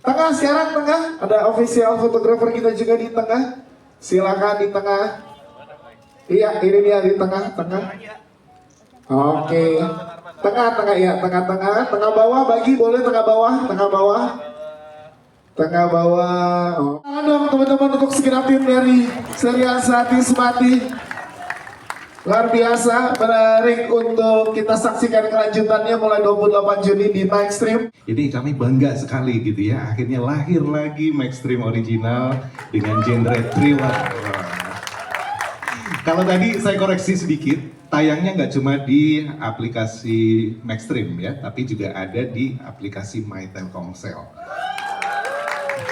Tengah sekarang tengah, ada official fotografer kita juga di tengah. Silakan di tengah. Iya, ini dia di tengah. Oke. Tengah ya, tengah bawah bagi boleh tengah bawah. Tengah bawah. Oh. Tangan dong teman-teman untuk segenap tim dari Serial Sati Semati. Luar biasa, menarik untuk kita saksikan kelanjutannya mulai 28 Juni di Maxstream. Jadi kami bangga sekali gitu ya, akhirnya lahir lagi Maxstream original dengan genre thriller. Kalau tadi saya koreksi sedikit, tayangnya nggak cuma di aplikasi Maxstream ya, tapi juga ada di aplikasi My Telkomsel.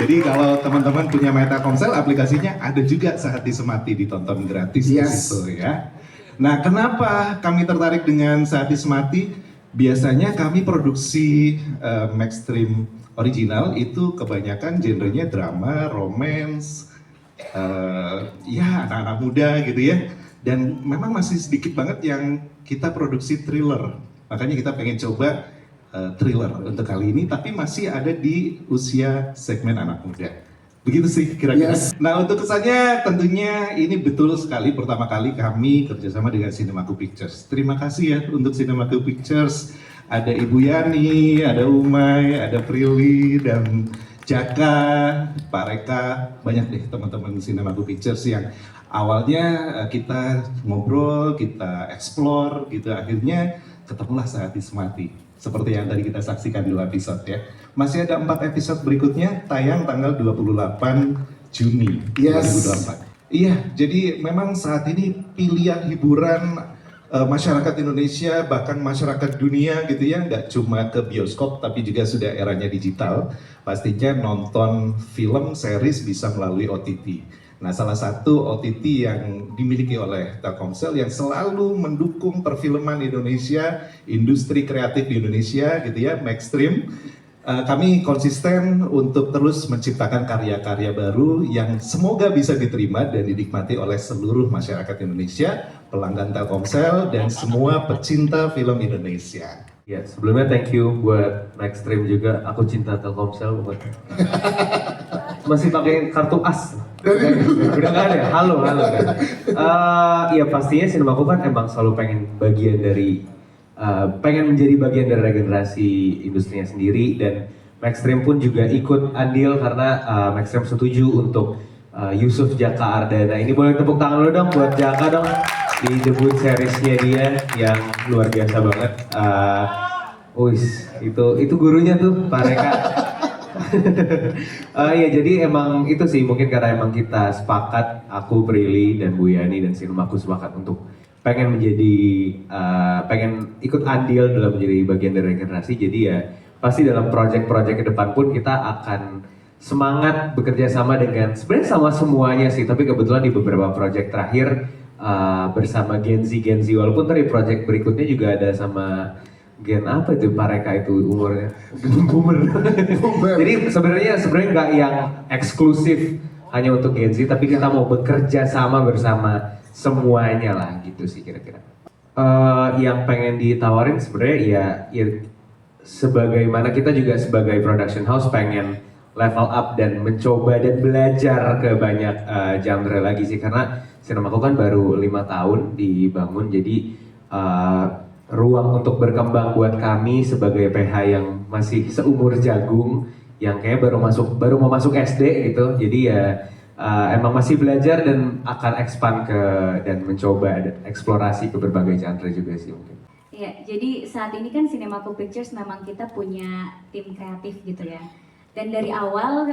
Jadi kalau teman-teman punya My Telkomsel, aplikasinya ada juga Sehati Semati ditonton gratis di situ ya. Nah, kenapa kami tertarik dengan Sehati Semati? Biasanya kami produksi Maxstream original itu kebanyakan genrenya drama, romance, ya anak-anak muda gitu ya. Dan memang masih sedikit banget yang kita produksi thriller. Makanya kita pengen coba thriller untuk kali ini, tapi masih ada di usia segmen anak muda. Begitu sih kira-kira. Yes. Nah untuk kesannya tentunya ini betul sekali pertama kali kami kerjasama dengan Cinemaku Pictures. Terima kasih ya untuk Cinemaku Pictures. Ada Ibu Yani, ada Umay, ada Prilly, dan Jaka, Pak Reka. Banyak deh teman-teman Cinemaku Pictures yang awalnya kita ngobrol, kita explore gitu. Akhirnya ketemulah Sehati Semati. Seperti yang tadi kita saksikan 2 episode ya. Masih ada 4 episode berikutnya tayang tanggal 28 Juni 2024. Iya, jadi memang saat ini pilihan hiburan masyarakat Indonesia bahkan masyarakat dunia gitu ya, nggak cuma ke bioskop tapi juga sudah eranya digital. Pastinya nonton film, series bisa melalui OTT. Nah, salah satu OTT yang dimiliki oleh Telkomsel yang selalu mendukung perfilman Indonesia, industri kreatif di Indonesia gitu ya, Maxstream. Kami konsisten untuk terus menciptakan karya-karya baru yang semoga bisa diterima dan dinikmati oleh seluruh masyarakat Indonesia, pelanggan Telkomsel, dan semua pecinta film Indonesia. Ya, sebelumnya thank you buat Maxstream juga. Aku cinta Telkomsel pokoknya. Masih pakai kartu as. Udah nggak ada. Halo kan. Ya pastinya Cinemaku kan emang selalu pengen bagian dari pengen menjadi bagian dari regenerasi industrinya sendiri, dan Maxstream pun juga ikut andil karena Maxstream setuju untuk Yusuf Jaka Ardana. Ini boleh tepuk tangan lo dong buat Jaka dong di debut seriesnya dia yang luar biasa banget. Itu gurunya tuh Pak Reka. Ya jadi emang itu sih mungkin karena emang kita sepakat, aku, Prilly, dan Bu Yani dan Cinemaku sepakat untuk pengen menjadi pengen ikut andil dalam menjadi bagian dari regenerasi. Jadi ya pasti dalam project-project ke depan pun kita akan semangat bekerja sama dengan sebenarnya sama semuanya sih, tapi kebetulan di beberapa project terakhir bersama Gen Z walaupun tadi project berikutnya juga ada sama Gen apa itu Pak Reka itu umurnya boomer. Jadi sebenarnya nggak yang eksklusif hanya untuk Gen Z, tapi kita mau bekerja sama bersama semuanya lah gitu sih kira-kira. Yang pengen ditawarin sebenarnya ya sebagaimana kita juga sebagai production house pengen level up dan mencoba dan belajar ke banyak genre lagi sih, karena Cinemaku kan baru 5 tahun dibangun, jadi ruang untuk berkembang buat kami sebagai PH yang masih seumur jagung, yang kayak baru mau masuk SD gitu. Jadi ya emang masih belajar dan akan expand dan mencoba eksplorasi ke berbagai genre juga sih mungkin. Iya, jadi saat ini kan Cinemaku Pictures memang kita punya tim kreatif gitu ya. Dan dari awal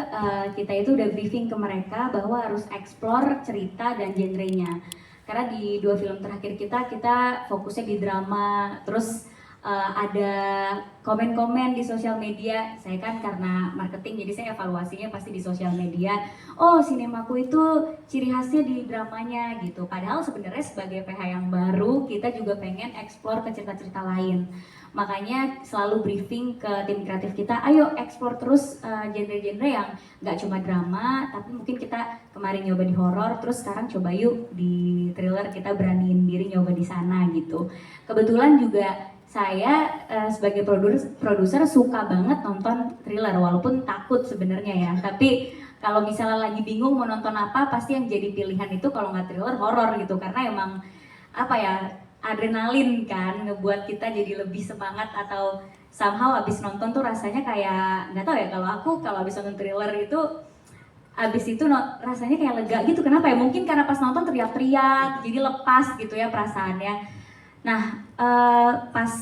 kita itu udah briefing ke mereka bahwa harus explore cerita dan genrenya. Karena di 2 film terakhir kita fokusnya di drama, terus ada komen-komen di sosial media. Saya kan karena marketing jadi saya evaluasinya pasti di sosial media. Oh, Cinemaku itu ciri khasnya di dramanya gitu. Padahal sebenarnya sebagai PH yang baru kita juga pengen explore ke cerita-cerita lain. Makanya selalu briefing ke tim kreatif kita, ayo explore terus genre-genre yang nggak cuma drama, tapi mungkin kita kemarin nyoba di horor, terus sekarang coba yuk di thriller, kita beraniin diri nyoba di sana gitu. Kebetulan juga saya sebagai produser suka banget nonton thriller walaupun takut sebenarnya ya. Tapi kalau misalnya lagi bingung mau nonton apa, pasti yang jadi pilihan itu kalau nggak thriller horor gitu, karena emang apa ya, adrenalin kan ngebuat kita jadi lebih semangat, atau somehow abis nonton tuh rasanya kayak nggak tahu ya, kalau abis nonton thriller itu abis itu rasanya kayak lega gitu. Kenapa ya? Mungkin karena pas nonton teriak-teriak, jadi lepas gitu ya perasaannya. Nah, pas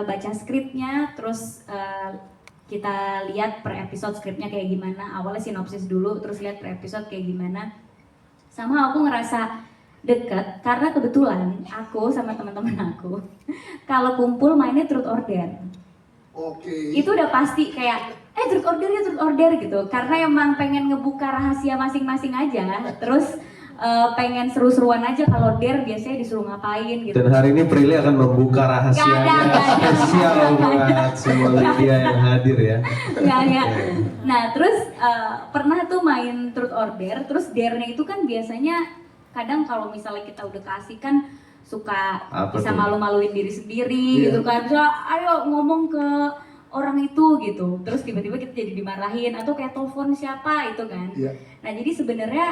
baca skripnya, terus kita lihat per episode skripnya kayak gimana. Awalnya sinopsis dulu, terus lihat per episode kayak gimana. Sama aku ngerasa deket, karena kebetulan aku sama teman-teman aku kalau kumpul mainnya truth or dare. Oke. Itu udah pasti kayak truth or dare gitu, karena emang pengen ngebuka rahasia masing-masing aja. Terus pengen seru-seruan aja. Kalau dare biasanya disuruh ngapain gitu. Dan hari ini Prilly akan membuka rahasianya Gak ada. spesial buat semua media yang hadir ya. Ya. Nah terus pernah tuh main truth or dare, terus dare-nya itu kan biasanya kadang kalau misalnya kita udah kasih kan suka bisa malu-maluin diri sendiri gitu kan. Bisa ayo ngomong ke orang itu gitu, terus tiba-tiba kita jadi dimarahin atau kayak telepon siapa itu kan. Nah jadi sebenarnya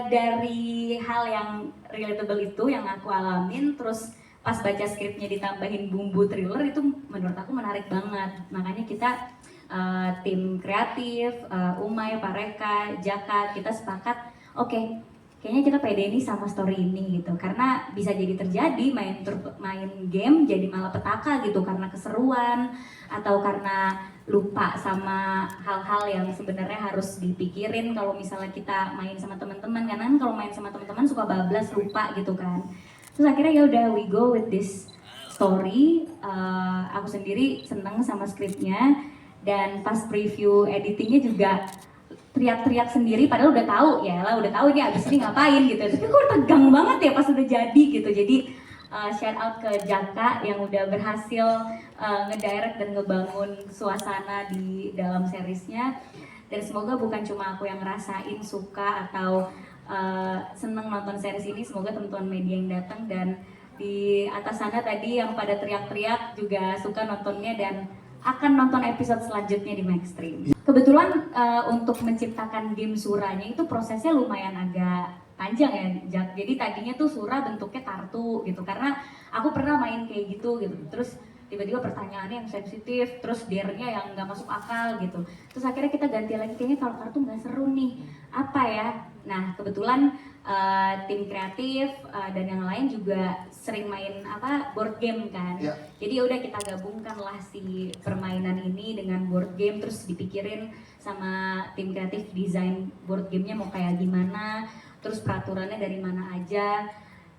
dari hal yang relatable itu yang aku alamin, terus pas baca skripnya ditambahin bumbu thriller, itu menurut aku menarik banget. Makanya kita tim kreatif, Umay, Pareka, Jaka, kita sepakat oke, kayaknya kita pede nih sama story ini gitu, karena bisa jadi terjadi main game jadi malah petaka gitu karena keseruan atau karena lupa sama hal-hal yang sebenarnya harus dipikirin kalau misalnya kita main sama teman-teman. Karena kalau main sama teman-teman suka bablas, lupa gitu kan. Terus akhirnya ya udah, we go with this story. Aku sendiri seneng sama skripnya, dan pas preview editingnya juga teriak-teriak sendiri, padahal udah tahu ini abis ini ngapain gitu. Tapi kok tegang banget ya pas udah jadi gitu. Jadi shout out ke Jaka yang udah berhasil ngedirect dan ngebangun suasana di dalam seriesnya. Dan semoga bukan cuma aku yang ngerasain suka atau seneng nonton series ini, semoga teman-teman media yang datang dan di atas sana tadi yang pada teriak-teriak juga suka nontonnya dan akan nonton episode selanjutnya di Maxstream. Kebetulan untuk menciptakan game suranya itu prosesnya lumayan agak panjang ya, Jak. Jadi tadinya tuh surah bentuknya kartu gitu, karena aku pernah main kayak gitu. Terus tiba-tiba pertanyaannya yang sensitif, terus dare-nya yang nggak masuk akal gitu. Terus akhirnya kita ganti lagi, kayaknya kalau kartu nggak seru nih, apa ya? Nah kebetulan tim kreatif dan yang lain juga sering main board game kan. Jadi udah kita gabungkan lah si permainan ini dengan board game, terus dipikirin sama tim kreatif desain board gamenya mau kayak gimana, terus peraturannya dari mana aja.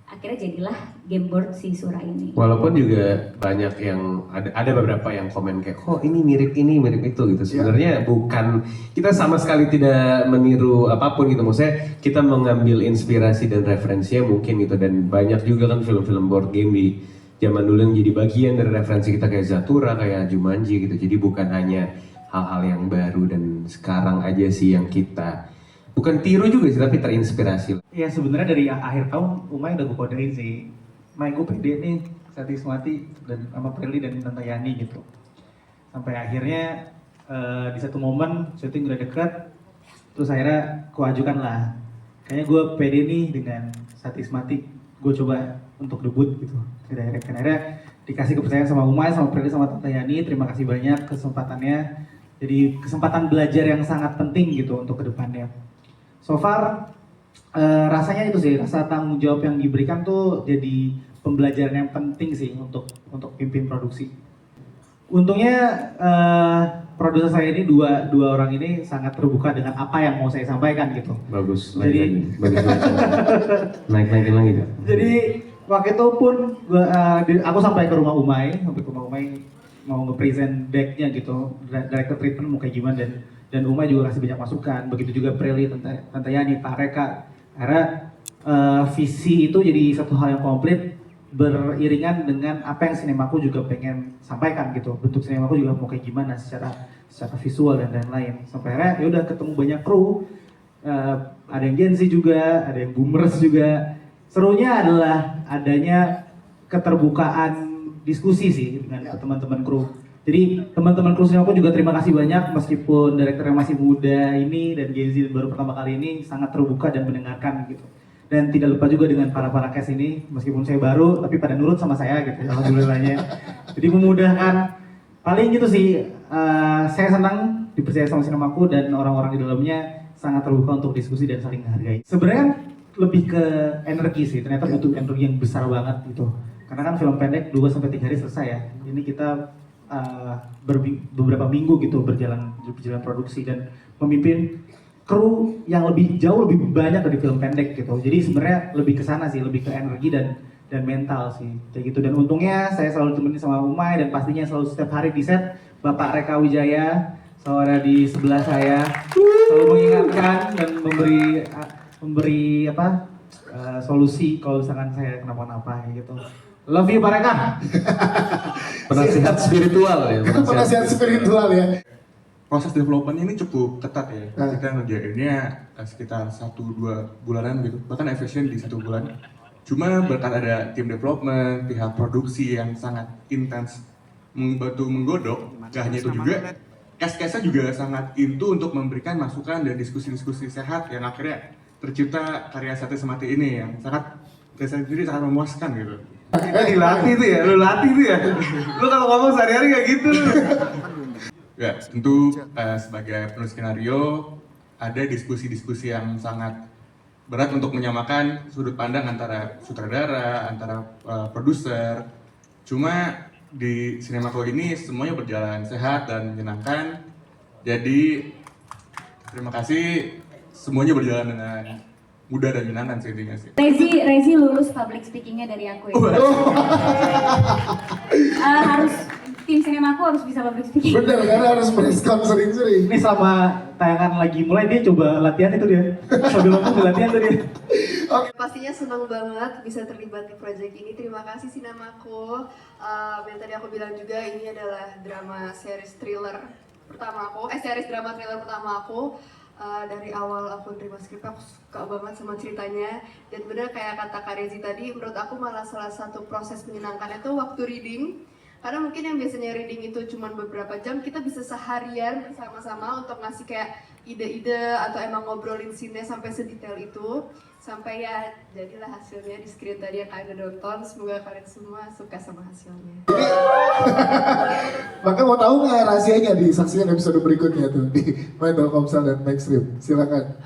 Akhirnya jadilah game board si Surah ini. Walaupun juga banyak yang ada beberapa yang komen kayak, oh ini mirip itu gitu. Sebenarnya bukan, kita sama sekali tidak meniru apapun gitu. Maksudnya kita mengambil inspirasi dan referensinya mungkin gitu. Dan banyak juga kan film-film board game di zaman dulu yang jadi bagian dari referensi kita, kayak Zathura, kayak Jumanji gitu. Jadi bukan hanya hal-hal yang baru dan sekarang aja sih yang kita bukan tiru juga sih, tapi terinspirasi. Ya sebenarnya dari akhir tahun Umay udah gue kodein sih, May gue pede nih Satismati dan sama Prilly dan Tante Yani gitu. Sampai akhirnya di satu momen syuting udah deket, terus akhirnya gue ajukan lah, kayaknya gue pede nih dengan Satismati, gue coba untuk debut gitu. Akhirnya dikasih kepercayaan sama Umay, sama Prilly, sama Tante Yani. Terima kasih banyak kesempatannya. Jadi kesempatan belajar yang sangat penting gitu untuk kedepannya. So far rasanya itu sih, rasa tanggung jawab yang diberikan tuh jadi pembelajaran yang penting sih untuk pimpin produksi. Untungnya produser saya ini dua orang ini sangat terbuka dengan apa yang mau saya sampaikan gitu. Bagus. Jadi naik-naikin lagi kan. Jadi waktu itu pun aku sampai ke rumah Umay mau nge-present decknya gitu, director treatment mau kayak gimana, dan Umay juga kasih banyak masukan. Begitu juga Prilly, Tante Yani, Pak Reka. Karena visi itu jadi satu hal yang komplit beriringan dengan apa yang sinemaku juga pengen sampaikan gitu. Bentuk sinemaku juga mau kayak gimana secara visual dan lain-lain. Sampai akhirnya ya udah ketemu banyak kru. Ada yang Gen Z juga, ada yang boomers juga. Serunya adalah adanya keterbukaan diskusi sih dengan teman-teman kru. Jadi teman-teman kru Sinema juga terima kasih banyak meskipun direkturnya masih muda ini dan Genzi baru pertama kali ini sangat terbuka dan mendengarkan gitu. Dan tidak lupa juga dengan para cast ini meskipun saya baru tapi pada nurut sama saya gitu alhamdulillahnya. Jadi memudahkan. Paling gitu sih, saya senang dipercaya sama Sinemaku dan orang-orang di dalamnya sangat terbuka untuk diskusi dan saling menghargai. Sebenarnya lebih ke energi sih, ternyata butuh energi yang besar banget gitu. Karena kan film pendek 2-3 hari selesai ya. Ini kita beberapa minggu gitu berjalan produksi dan memimpin kru yang jauh lebih banyak dari film pendek gitu. Jadi sebenarnya lebih ke sana sih, lebih ke energi dan mental sih kayak gitu. Dan untungnya saya selalu temenin sama Umay dan pastinya selalu setiap hari di set Bapak Reka Wijaya selalu ada di sebelah saya, selalu mengingatkan dan memberi solusi kalau misalkan saya kenapa-napa gitu. Love you Pak Reka. Penasihat spiritual ya. Penasihat spiritual ya. Proses developmentnya ini cukup ketat ya. Kita ngerjainnya sekitar 1-2 bulanan gitu, bahkan efisien di 1 bulan. Cuma berkat ada tim development, pihak produksi yang sangat intens membantu menggodok, gak hanya itu juga, cast-castnya juga sangat into untuk memberikan masukan dan diskusi-diskusi sehat yang akhirnya tercipta karya Sate Semati ini yang sangat, saya sendiri sangat memuaskan gitu. Kita dilatih tuh ya, lu latih tuh ya. Lu kalau ngomong sehari-hari kayak gitu. Ya, tentu sebagai penulis skenario ada diskusi-diskusi yang sangat berat untuk menyamakan sudut pandang antara sutradara, antara produser. Cuma di Sinemaco ini semuanya berjalan sehat dan menyenangkan. Jadi terima kasih, semuanya berjalan dengan mudah dan menyenangkan sih intinya sih. Rezi lulus public speakingnya dari aku ya. Harus tim Sinemaku harus bisa public speaking. Bener, karena harus brainstorm sering-sering. Ini selama tayangan lagi mulai dia coba latihan itu dia. Sambil ngomong latihan tuh dia. Pastinya senang banget bisa terlibat di proyek ini. Terima kasih Sinemaku. Yang tadi aku bilang juga ini adalah drama series thriller pertama aku. Series drama thriller pertama aku. Dari awal aku terima skrip aku suka banget sama ceritanya. Dan bener kayak kata Kak Rezi tadi, menurut aku malah salah satu proses menyenangkan itu waktu reading. Karena mungkin yang biasanya reading itu cuma beberapa jam, kita bisa seharian bersama-sama untuk ngasih kayak ide-ide atau emang ngobrolin scene-nya sampai sedetail itu. Sampai ya jadilah hasilnya di screen tadi yang kalian udah nonton. Semoga kalian semua suka sama hasilnya. Maka mau tahu nggak rahasianya disaksikan episode berikutnya tuh di Main Telkomsel dan Maxstream. Silakan.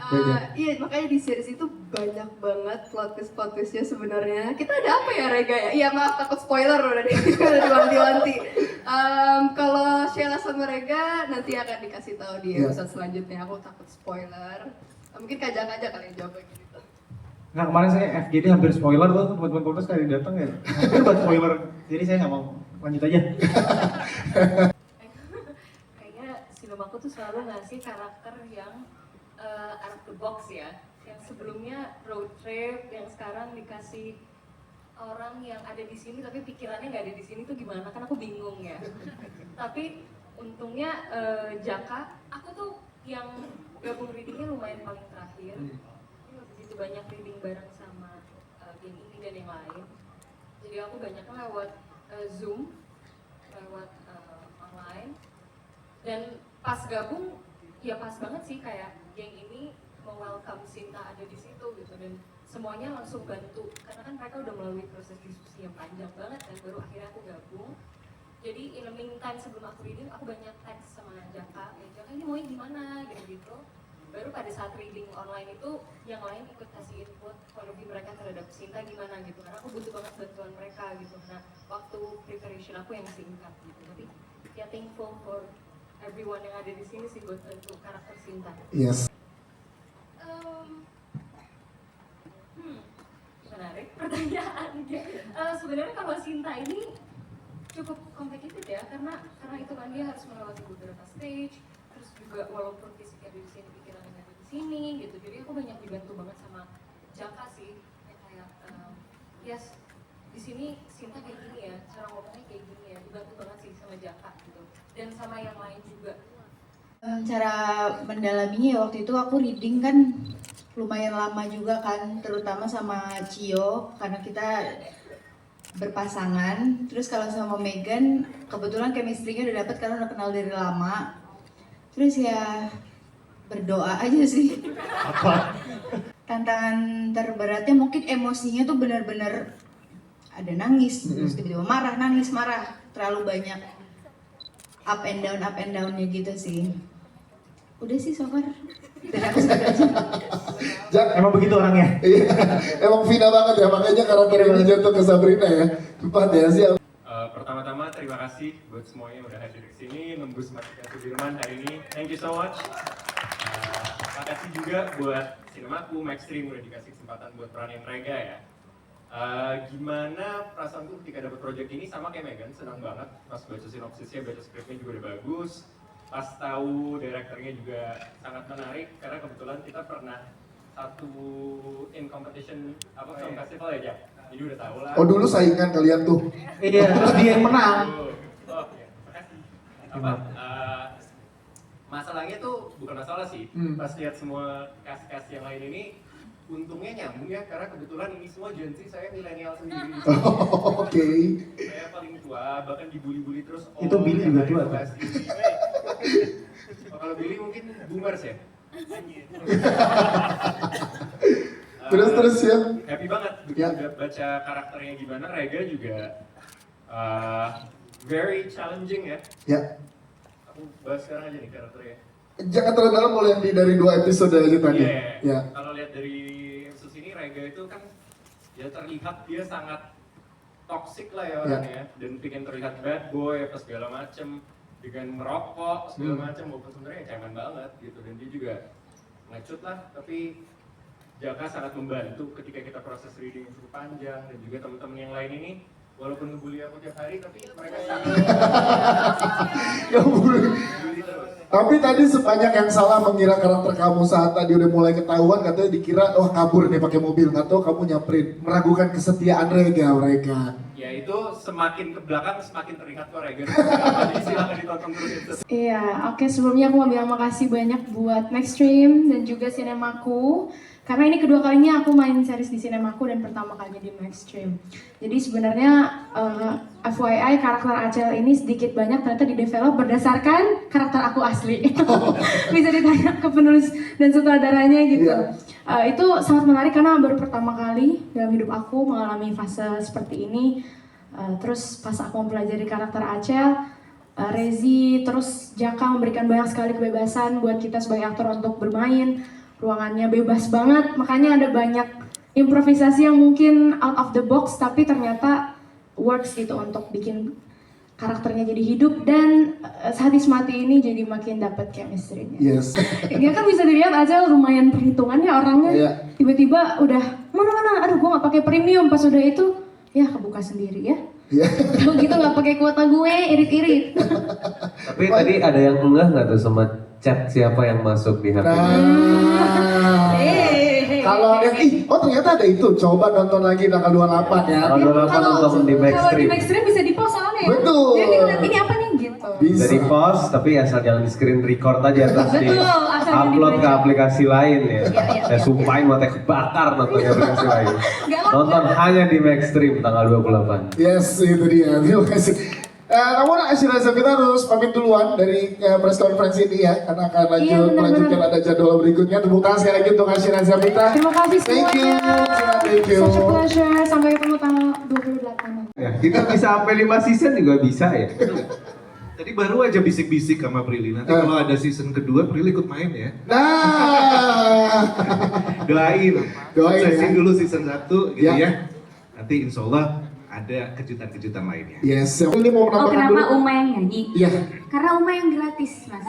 Iya, makanya di series itu banyak banget plot twist-nya sebenarnya. Kita ada apa ya Rega ya? Iya maaf takut spoiler udah diwanti-wanti. Kalau Sheila sama Rega nanti akan dikasih tahu di episode selanjutnya. Aku takut spoiler. Mungkin kajak aja kalian jawab kayak gitu. Nah kemarin saya FGD hampir spoiler tuh, teman-teman Kompas kali datang ya. Hampir buat spoiler, jadi saya nggak mau lanjut aja. Kayaknya Sinemaku tuh selalu ngasih karakter yang out of the box ya. Yang sebelumnya road trip, yang sekarang dikasih orang yang ada di sini tapi pikirannya nggak ada di sini tuh gimana? Kan aku bingung ya. Tapi untungnya Jaka, aku tuh yang gabung readingnya lumayan paling terakhir. Begitu banyak reading bareng sama geng ini dan yang lain. Jadi aku banyaknya lewat Zoom, lewat online. Dan pas gabung, ya pas banget sih kayak geng ini welcome Sinta ada di situ gitu dan semuanya langsung bantu karena kan mereka udah melalui proses diskusi yang panjang banget dan baru akhirnya aku gabung. Jadi in the meantime sebelum aku reading aku banyak teks sama Jaka, Jaka ini maunya gimana gitu. Baru pada saat reading online itu yang lain ikut kasih input point of view mereka terhadap Sinta gimana gitu karena aku butuh banget bantuan mereka gitu. Nah waktu preparation aku yang singkat gitu tapi ya thankful for everyone yang ada di sini sih buat bentuk karakter Sinta. Yes. Menarik pertanyaannya. Sebenarnya kalau Sinta ini cukup complicated ya karena itu kan dia harus melewati beberapa stage terus juga walaupun fisiknya di sini pikirannya ada di sini gitu jadi aku banyak dibantu banget sama Jaka sih kayak yes di sini Sinta kayak gini ya cara ngomongnya kayak gini ya dibantu banget sih sama Jaka gitu dan sama yang lain juga. Cara mendalaminya ya waktu itu aku reading kan lumayan lama juga kan terutama sama Cio karena kita berpasangan. Terus kalau sama Megan kebetulan chemistry-nya udah dapet karena udah kenal dari lama. Terus ya berdoa aja sih. Tantangan terberatnya mungkin emosinya tuh benar-benar ada nangis, terus tiba-tiba marah, nangis, marah, terlalu banyak up and down-nya gitu sih. Udah sih so far. Dan aku suka aja. Jak, Emang begitu orangnya. iya, emang Vina banget ya, makanya karakter ini jatuh ke Sabrina ya. Cepat ya, siap. Pertama-tama terima kasih buat semuanya yang udah hadir di sini, nembus Matika Sudirman hari ini. Thank you so much. Makasih juga buat Cinemaku, Maxstream udah dikasih kesempatan buat peranin Rega ya. Gimana perasaanku ketika dapat project ini? Sama kayak Megan, senang banget. Pas baca sinopsisnya, baca skripnya juga udah bagus. Pas tahu direkturnya juga sangat menarik karena kebetulan kita pernah satu in competition film festival ya, Jak. Jadi udah tahu lah. Oh dulu saingan kalian tuh. Iya, terus dia yang menang. Oh, ya, makasih. Masalahnya tuh bukan masalah sih. Pas lihat semua cast-cast yang lain ini, untungnya nyambung ya, karena kebetulan ini semua Gen Z, saya milenial sendiri. Oke. Saya paling tua, bahkan dibully-bully terus. Itu Billy juga tua tuh. Kalau Billy mungkin boomers ya. Terus ya. Happy banget Ya. udah baca karakternya gimana. Rega juga very challenging ya. Ya. Aku bahas sekarang aja nih karakternya. Jangan terlalu dalam, boleh yang dari 2 episode aja tadi. Iya. Ya. Kalau lihat dari episode ini, Rega itu kan ya terlihat dia sangat toxic lah ya orangnya, dan bikin terlihat bad boy apa segala macem, dengan merokok segala macem, walaupun sebenarnya cemen banget gitu, dan dia juga ngecut lah, tapi Jaka sangat membantu ketika kita proses reading yang cukup panjang, dan juga teman-teman yang lain ini walaupun ngebully aku tiap hari, tapi mereka sangat Ya boleh. ngebully terus. Tapi tadi sebanyak yang salah mengira karakter kamu saat tadi udah mulai ketahuan, katanya dikira oh kabur nih pakai mobil, nggak tahu kamu nyamperin, meragukan kesetiaan Rega mereka. Ya itu semakin ke belakang semakin terlihat kok Rega. Jadi silakan ditonton terus itu. Iya, oke, sebelumnya aku mau bilang makasih banyak buat Maxstream dan juga Cinemaku. Karena ini kedua kalinya aku main series di Cinemaku dan pertama kalinya di Maxstream. Jadi sebenarnya FYI karakter Acel ini sedikit banyak ternyata di-develop berdasarkan karakter aku asli. Bisa ditanya ke penulis dan sutradaranya gitu. Itu sangat menarik karena baru pertama kali dalam hidup aku mengalami fase seperti ini. Terus pas aku mempelajari karakter Acel, Rezi, terus Jaka memberikan banyak sekali kebebasan buat kita sebagai aktor untuk bermain. Ruangannya bebas banget, makanya ada banyak improvisasi yang mungkin out of the box tapi ternyata works gitu untuk bikin karakternya jadi hidup, dan Sadis Mati ini jadi makin dapat chemistry-nya. Yes. Ya kan bisa dilihat aja lumayan perhitungannya orangnya. Iya. Tiba-tiba udah mana, aduh gue nggak pakai premium, pas udah itu ya kebuka sendiri ya. Iya. Kalau gitu nggak pakai kuota gue, irit-irit. Tapi tadi ada yang enggak nggak tuh sama chat siapa yang masuk di HP? Kalau yang oh ternyata ada itu, coba nonton lagi tanggal 28 ya. Kalau nonton di Kalau di Maxstream. Maxstream bisa di pause soalnya ya. Betul. Jadi ngeliat ini apa nih gitu. Bisa. Dari post tapi asal jangan di screen record aja terus di Betul, asal jangan upload ke dibaca. aplikasi lain ya. Iya. Saya sumpahin mata kebakar nonton ke aplikasi lain. Nonton hanya di Maxstream tanggal 28. Yes, itu dia. Terima kasih. Namun Asyiraza kita harus pamit duluan dari press conference ini ya, karena akan melanjutkan ada jadwal berikutnya. Tepuk tangan sekali lagi untuk Asyiraza kita. Terima kasih Thank you. semuanya. Thank you. Such a pleasure. Sampai ketemu tanggal 28. Ya, kita bisa sampai 5 season juga bisa ya. Tadi baru aja bisik-bisik sama Prilly. Nanti kalau ada season kedua, Prilly ikut main ya. Nah, Doain suksesin ya. dulu season 1 gitu Ya. ya. Nanti insya Allah ada kejutan-kejutan lainnya. Yes. Ini mau Oh, menambahkan kenapa dulu. Uma yang nyanyi? Iya. Karena Uma yang gratis, Mas.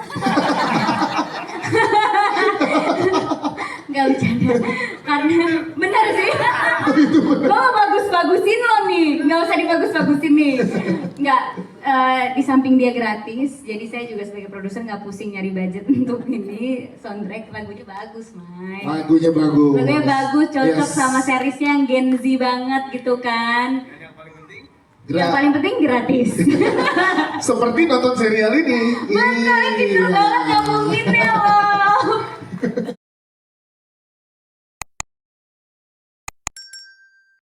Gak bercanda. Karena benar sih. Lo bagus-bagusin lo nih. Gak usah dibagus-bagusin nih. Nggak, di samping dia gratis, jadi saya juga sebagai produser nggak pusing nyari budget untuk ini soundtrack. Lagunya bagus, Mai. Lagunya bagus. Lagunya bagus, cocok Yes. sama seriesnya yang Gen Z banget gitu kan. Yang Gra- paling penting gratis. Seperti nonton serial ini. Makanya pinter banget ngomongin ya lo.